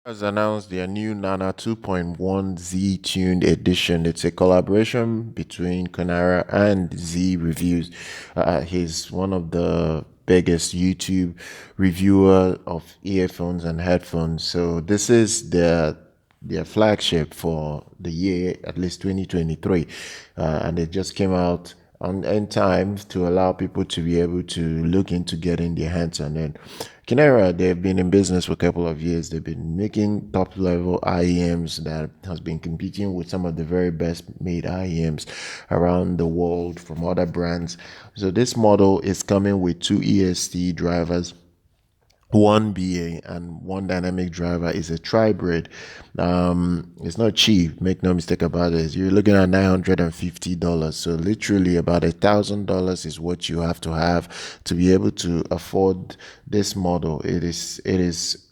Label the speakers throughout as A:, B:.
A: Has announced their new Nana 2.1 Z-Tune Edition. It's a collaboration between Kinera and Z Reviews. He's one of the biggest YouTube reviewer of earphones and headphones. So this is their flagship for the year, at least 2023, and it just came out in time to allow people to be able to look into getting their hands on it. Kinera, they've been in business for a couple of years. They've been making top level IEMs that has been competing with some of the very best made IEMs around the world from other brands. So this model is coming with two EST drivers, one BA and one dynamic driver. Is a tribrid. It's not cheap, make no mistake about it. You're looking at $950, so literally about $1,000 is what you have to be able to afford this model. It is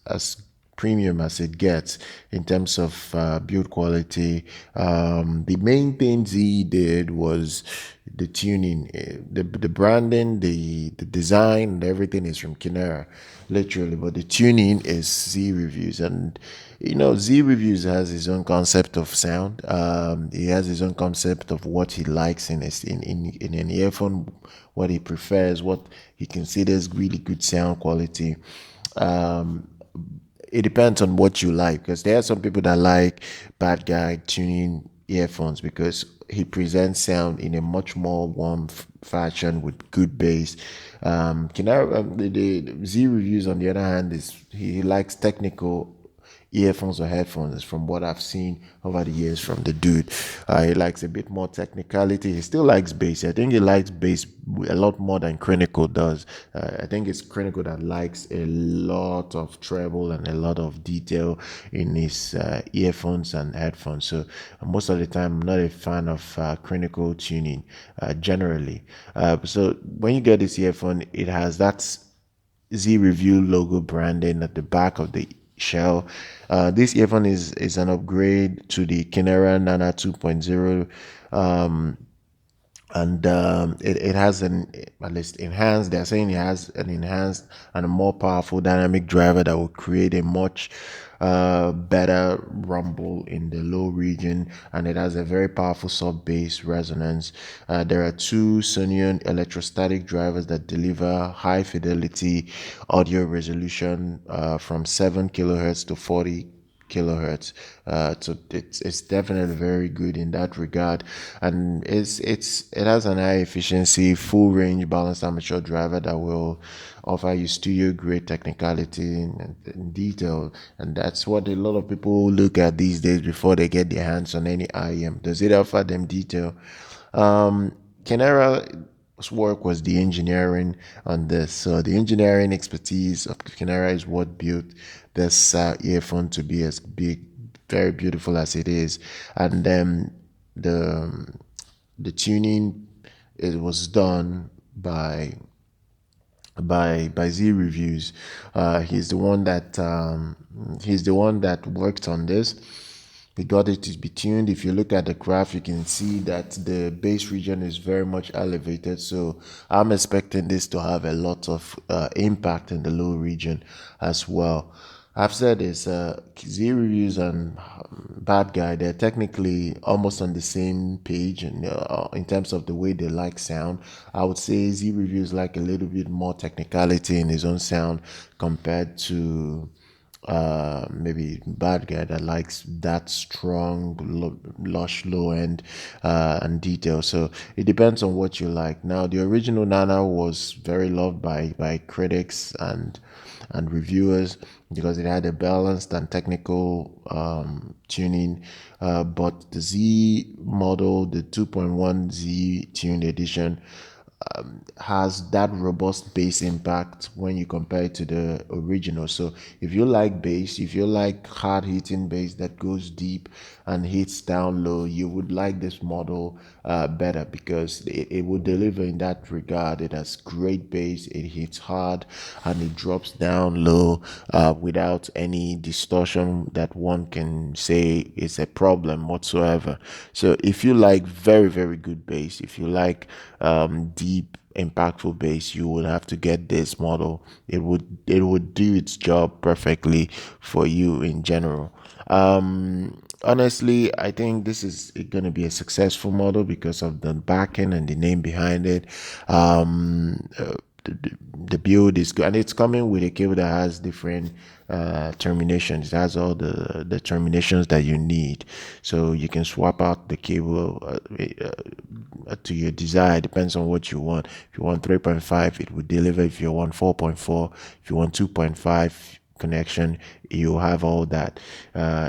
A: as premium as it gets in terms of build quality. The main thing Z did was the tuning, the branding, the design, and everything is from Kinera, literally, but the tuning is Z Reviews. And Z Reviews has his own concept of sound. He has his own concept of what he likes in an earphone, what he prefers, what he considers really good sound quality. It depends on what you like, because there are some people that like bad guy tuning earphones because he presents sound in a much more warm fashion with good bass. The Z Reviews, on the other hand, is he likes technical earphones or headphones, from what I've seen over the years from the dude. He likes a bit more technicality. He still likes bass. I think he likes bass a lot more than Clinical does. I think it's Clinical that likes a lot of treble and a lot of detail in his earphones and headphones. So most of the time, I'm not a fan of Clinical tuning generally. So when you get this earphone, it has that Z Review logo branding at the back of the shell. This earphone is an upgrade to the Kinera Nanna 2.0, and it has at least enhanced. They're saying it has an enhanced and a more powerful dynamic driver that will create a much better rumble in the low region, and it has a very powerful sub bass resonance. There are two Sonion electrostatic drivers that deliver high fidelity audio resolution from 7 kilohertz to 40 kilohertz. So it's definitely very good in that regard, and it has an high efficiency, full range balanced armature driver that will offer you studio grade technicality and detail, and that's what a lot of people look at these days before they get their hands on any IEM. Does it offer them detail? Kinera's work was the engineering on this. So the engineering expertise of Kinera is what built this earphone to be as big, very beautiful as it is. And then the tuning, it was done by Z Reviews. He's the one that worked on this. We got it to be tuned. If you look at the graph, you can see that the bass region is very much elevated. So I'm expecting this to have a lot of impact in the low region as well. I've said this, Z Reviews and Bad Guy, they're technically almost on the same page in terms of the way they like sound. I would say Z Reviews like a little bit more technicality in his own sound compared to maybe Bad Guy that likes that strong lush low end and detail. So it depends on what you like. Now the original Nana was very loved by critics and reviewers because it had a balanced and technical tuning, but the Z model, the 2.1 Z-Tune Edition, has that robust bass impact when you compare it to the original. So if you like bass, if you like hard hitting bass that goes deep and hits down low, you would like this model better because it will deliver in that regard. It has great bass, it hits hard, and it drops down low without any distortion that one can say is a problem whatsoever. So if you like very, very good bass, if you like deep impactful bass, you would have to get this model. It would do its job perfectly for you in general. Honestly, I think this is going to be a successful model because of the backend and the name behind it. The build is good, and it's coming with a cable that has different terminations. It has all the terminations that you need, so you can swap out the cable to your desire. Depends on what you want. If you want 3.5, it will deliver. If you want 4.4, if you want 2.5 connection, you have all that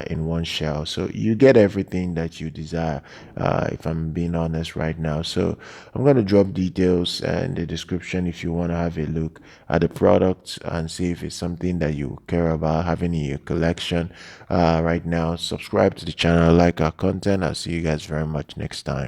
A: in one shell, so you get everything that you desire, if I'm being honest right now. So I'm going to drop details in the description if you want to have a look at the product and see if it's something that you care about having in your collection. Right now, subscribe to the channel, like our content. I'll see you guys very much next time.